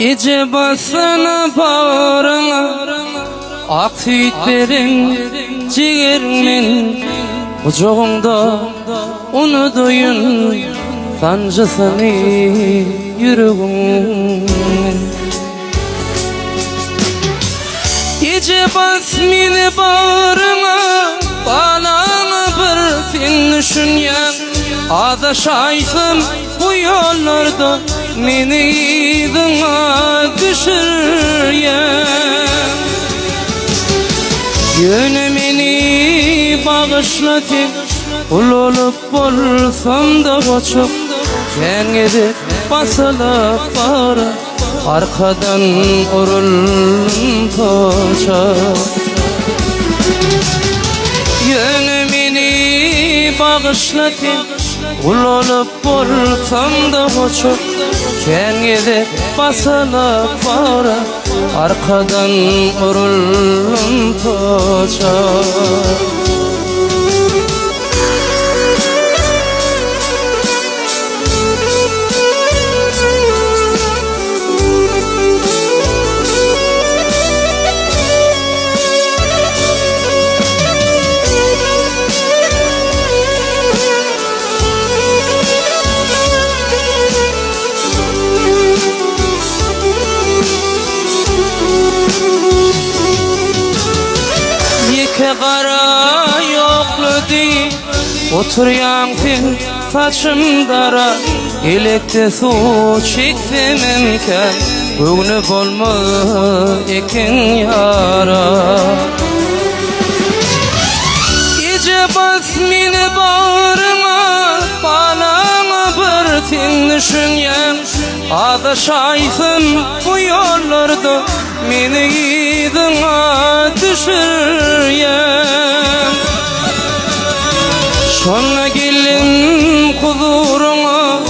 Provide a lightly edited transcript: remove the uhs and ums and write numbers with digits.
Gece bassana bağrına, akitlerin ciğerimin ucunda onu duyun sancısını yüreğimin. Gece bas mini bağrına, bağlana bir fin düşünyen, adaşaysın bu yollarda meni dına düşüryen. Yönümeni bağışlatın, kul olup bolsam da koçup, sen gidip basılıp bağıra, arkadan urulun poça. Yönümeni bağışlatın, kul olup bolsam da koçup, sen gidip basılıp bağıra, arkadan urulun poça. Kara yoklu değil, oturuyan fin saçım dara, elekte su çektim imkan, öğünüp olma ekin yara. Gece bas mini bağrıma, bağlama bir fin düşünyen, adaşaysın bu yollarda meni dına düşüryen. Şonna gelin huzuruna,